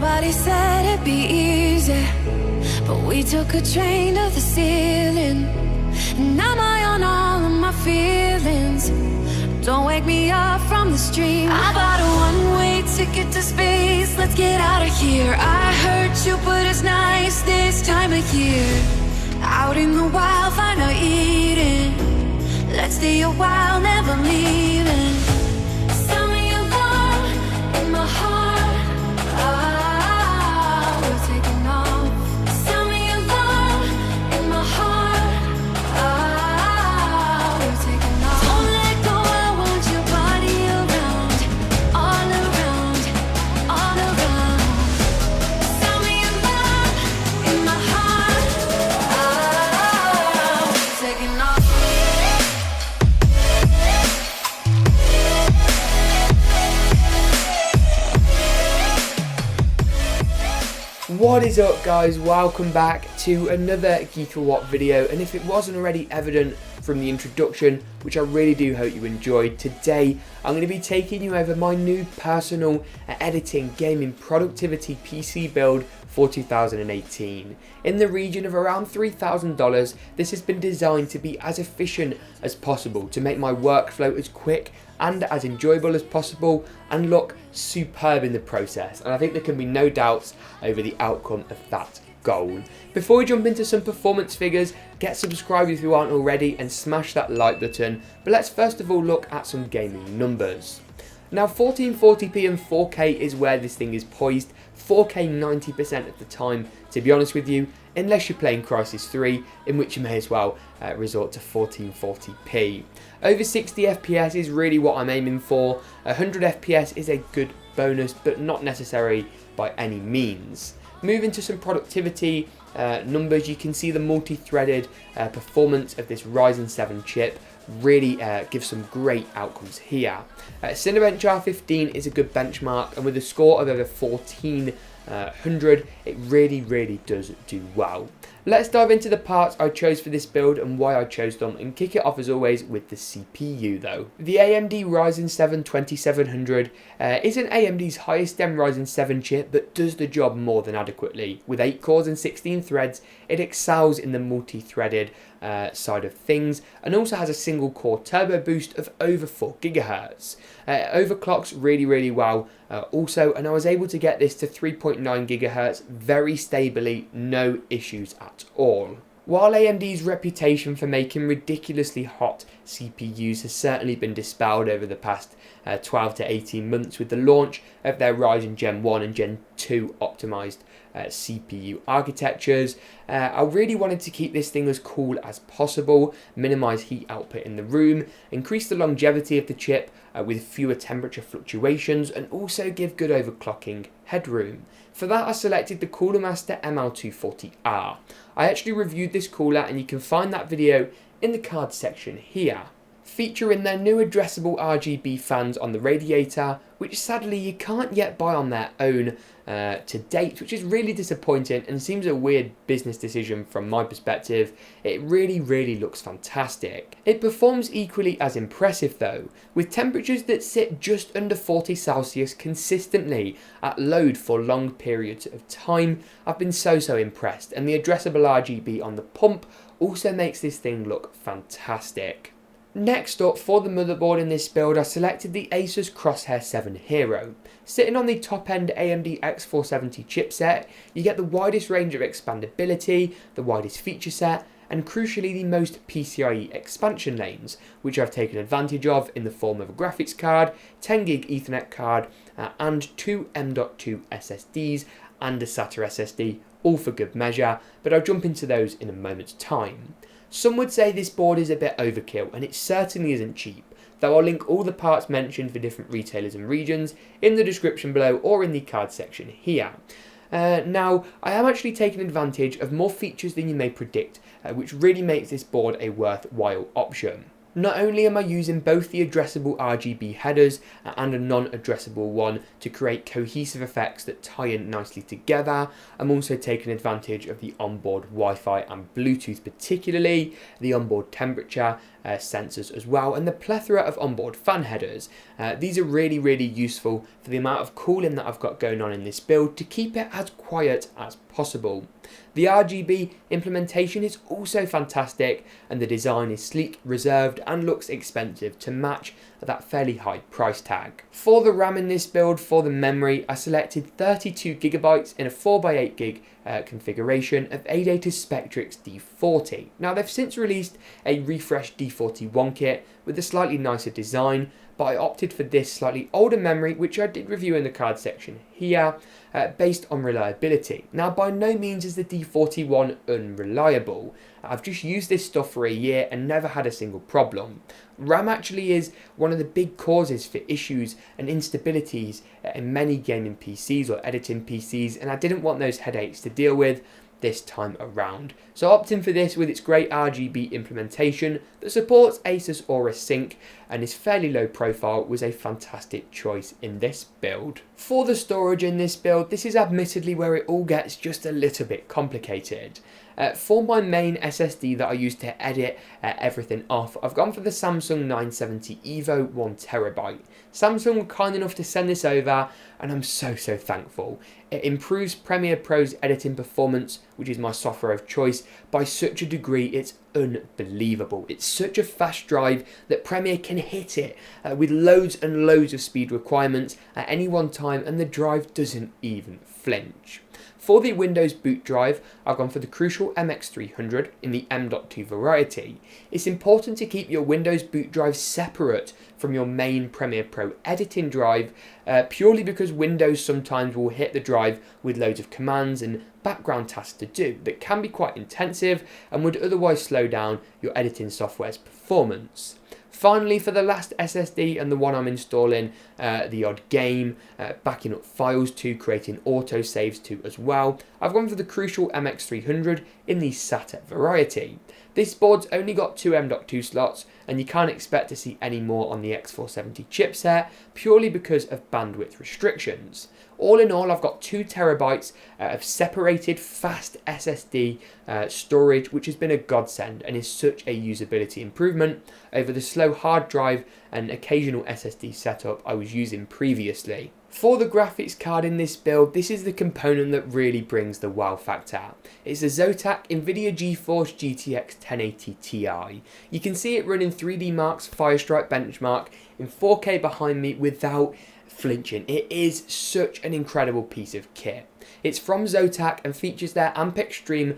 Nobody said it'd be easy, but we took a train to the ceiling, and now I own all of my feelings. Don't wake me up from the stream. I bought a one-way ticket to space. Let's get out of here. I heard Jupiter's nice this time of year. Out in the wild, find our eating. Let's stay a while, never leaving. Sound me alarm in my heart. Ah, we're taking off. Sound me alarm in my heart. Ah, we're taking off. Don't let go, I want your body around, all around, all around. Sound me alarm in my heart. Ah, we're taking off. What is up, guys? Welcome back to another GeekaWhat video, and if it wasn't already evident from the introduction, which I really do hope you enjoyed, today I'm going to be taking you over my new personal editing, gaming, productivity PC build for 2018. In the region of around $3,000, this has been designed to be as efficient as possible, to make my workflow as quick and as enjoyable as possible, and look superb in the process. And I think there can be no doubts over the outcome of that goal. Before we jump into some performance figures, get subscribed if you aren't already and smash that like button. But let's first of all look at some gaming numbers. Now 1440p and 4K is where this thing is poised. 4K 90% of the time, to be honest with you, unless you're playing Crysis 3, in which you may as well resort to 1440p. Over 60 FPS is really what I'm aiming for. 100 FPS is a good bonus, but not necessary by any means. Moving to some productivity numbers, you can see the multi-threaded performance of this Ryzen 7 chip really gives some great outcomes here. Cinebench R15 is a good benchmark, and with a score of over 1400, it really does do well. Let's dive into the parts I chose for this build and why I chose them, and kick it off as always with the CPU though. The AMD Ryzen 7 2700 isn't AMD's highest end Ryzen 7 chip, but does the job more than adequately. With 8 cores and 16 threads, it excels in the multi-threaded side of things, and also has a single core turbo boost of over 4 GHz. Overclocks really well also, and I was able to get this to 3.9 GHz very stably, no issues at all. While AMD's reputation for making ridiculously hot CPUs has certainly been dispelled over the past 12 to 18 months with the launch of their Ryzen Gen 1 and Gen 2 optimized CPU architectures, I really wanted to keep this thing as cool as possible, minimize heat output in the room, increase the longevity of the chip with fewer temperature fluctuations, and also give good overclocking headroom. For that, I selected the Cooler Master ML240R. I actually reviewed this cooler, and you can find that video in the card section here. Featuring their new addressable RGB fans on the radiator, which sadly you can't yet buy on their own to date, which is really disappointing and seems a weird business decision from my perspective. It really looks fantastic. It performs equally as impressive though, with temperatures that sit just under 40 Celsius consistently at load for long periods of time. I've been so impressed, and the addressable RGB on the pump also makes this thing look fantastic. Next up, for the motherboard in this build, I selected the ASUS Crosshair VII Hero. Sitting on the top-end AMD X470 chipset, you get the widest range of expandability, the widest feature set, and crucially the most PCIe expansion lanes, which I've taken advantage of in the form of a graphics card, 10GB Ethernet card, and 2 M.2 SSDs and a SATA SSD, all for good measure, but I'll jump into those in a moment's time. Some would say this board is a bit overkill, and it certainly isn't cheap, though I'll link all the parts mentioned for different retailers and regions in the description below or in the card section here. Now, I am actually taking advantage of more features than you may predict, which really makes this board a worthwhile option. Not only am I using both the addressable RGB headers and a non-addressable one to create cohesive effects that tie in nicely together, I'm also taking advantage of the onboard Wi-Fi and Bluetooth, particularly the onboard temperature, sensors as well, and the plethora of onboard fan headers. These are really useful for the amount of cooling that I've got going on in this build to keep it as quiet as possible. The RGB implementation is also fantastic, and the design is sleek, reserved, and looks expensive to match that fairly high price tag. For the RAM in this build, for the memory, I selected 32GB in a 4x8GB configuration of ADATA's Spectrix D40. Now, they've since released a refreshed D41 kit with a slightly nicer design, but I opted for this slightly older memory, which I did review in the card section here, based on reliability. Now, by no means is the D41 unreliable. I've just used this stuff for a year and never had a single problem. RAM actually is one of the big causes for issues and instabilities in many gaming PCs or editing PCs, and I didn't want those headaches to deal with this time around. So opting for this with its great RGB implementation that supports ASUS Aura Sync and is fairly low profile was a fantastic choice in this build. For the storage in this build, this is admittedly where it all gets just a little bit complicated. For my main SSD that I use to edit everything off, I've gone for the Samsung 970 EVO 1TB. Samsung were kind enough to send this over, and I'm so thankful. It improves Premiere Pro's editing performance, which is my software of choice, by such a degree it's unbelievable. It's such a fast drive that Premiere can hit it with loads and loads of speed requirements at any one time, and the drive doesn't even flinch. For the Windows boot drive, I've gone for the Crucial MX300 in the M.2 variety. It's important to keep your Windows boot drive separate from your main Premiere Pro editing drive, purely because Windows sometimes will hit the drive with loads of commands and background tasks to do that can be quite intensive and would otherwise slow down your editing software's performance. Finally, for the last SSD and the one I'm installing the odd game, backing up files to, creating autosaves to as well, I've gone for the Crucial MX300 in the SATA variety. This board's only got two M.2 slots, and you can't expect to see any more on the X470 chipset purely because of bandwidth restrictions. All in all, I've got 2TB of separated fast SSD storage, which has been a godsend and is such a usability improvement over the slow hard drive and occasional SSD setup I was using previously. For the graphics card in this build, this is the component that really brings the wow factor. It's the Zotac NVIDIA GeForce GTX 1080 Ti. You can see it running 3D Mark's Firestrike benchmark in 4K behind me without flinching. It is such an incredible piece of kit. It's from Zotac and features their Amp Extreme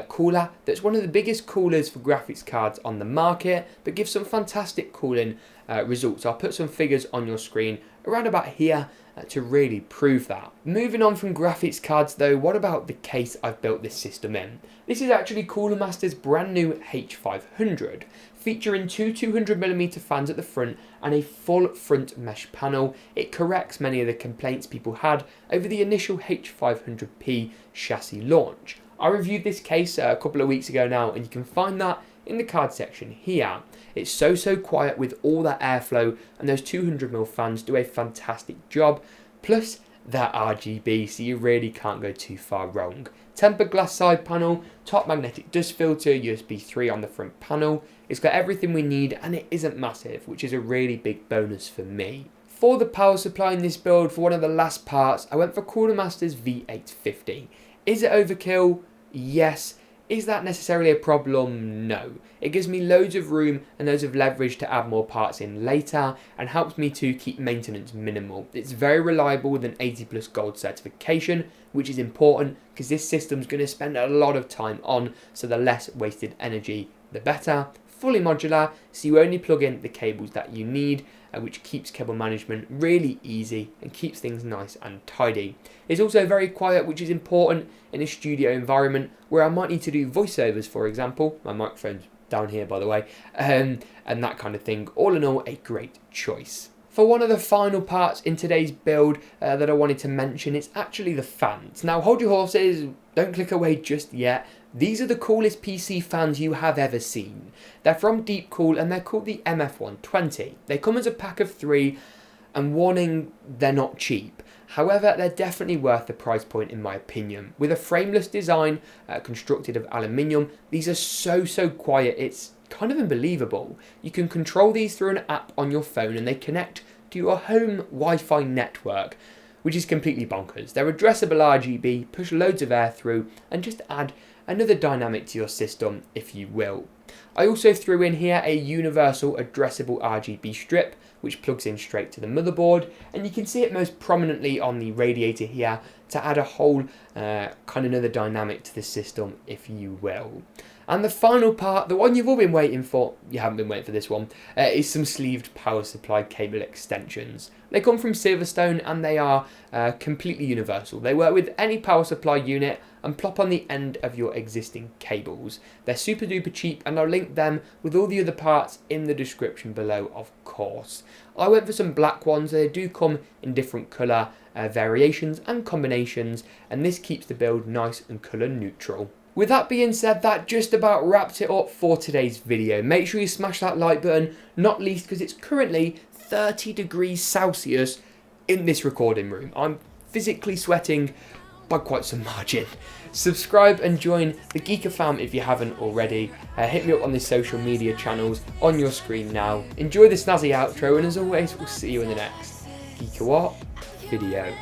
cooler that's one of the biggest coolers for graphics cards on the market, but gives some fantastic cooling results. I'll put some figures on your screen around about here to really prove that. Moving on from graphics cards though, what about the case I've built this system in? This is actually Cooler Master's brand new H500, featuring two 200mm fans at the front and a full front mesh panel. It corrects many of the complaints people had over the initial H500P chassis launch. I reviewed this case a couple of weeks ago now, and you can find that in the card section here. It's so quiet with all that airflow, and those 200mm fans do a fantastic job, plus that RGB, so you really can't go too far wrong. Tempered glass side panel, top magnetic dust filter, USB 3 on the front panel. It's got everything we need, and it isn't massive, which is a really big bonus for me. For the power supply in this build, for one of the last parts, I went for Cooler Master's V850. Is it overkill? Yes. Is that necessarily a problem? No. It gives me loads of room and loads of leverage to add more parts in later, and helps me to keep maintenance minimal. It's very reliable with an 80+ gold certification, which is important because this system's going to spend a lot of time on, so the less wasted energy the better. Fully modular, so you only plug in the cables that you need, which keeps cable management really easy and keeps things nice and tidy. It's also very quiet, which is important in a studio environment where I might need to do voiceovers, for example. My microphone's down here, by the way, and that kind of thing. All in all, a great choice. For one of the final parts in today's build that I wanted to mention, it's actually the fans. Now, hold your horses, don't click away just yet. These are the coolest PC fans you have ever seen. They're from Deepcool and they're called the MF120. They come as a pack of 3, and warning, they're not cheap. However, they're definitely worth the price point in my opinion. With a frameless design constructed of aluminium, these are so quiet, it's kind of unbelievable. You can control these through an app on your phone and they connect to your home Wi-Fi network, which is completely bonkers. They're addressable RGB, push loads of air through, and just add another dynamic to your system, if you will. I also threw in here a universal addressable RGB strip, which plugs in straight to the motherboard, and you can see it most prominently on the radiator here to add a whole kind of another dynamic to the system, if you will. And the final part, the one you've all been waiting for, you haven't been waiting for this one, is some sleeved power supply cable extensions. They come from Silverstone and they are completely universal. They work with any power supply unit and plop on the end of your existing cables. They're super duper cheap and I'll link them with all the other parts in the description below, of course. I went for some black ones. They do come in different colour variations and combinations, and this keeps the build nice and colour neutral. With that being said, that just about wraps it up for today's video. Make sure you smash that like button, not least because it's currently 30 degrees Celsius in this recording room. I'm physically sweating by quite some margin. Subscribe and join the Geeka fam if you haven't already. Hit me up on the social media channels on your screen now. Enjoy the snazzy outro, and as always, we'll see you in the next GeekaWhat video.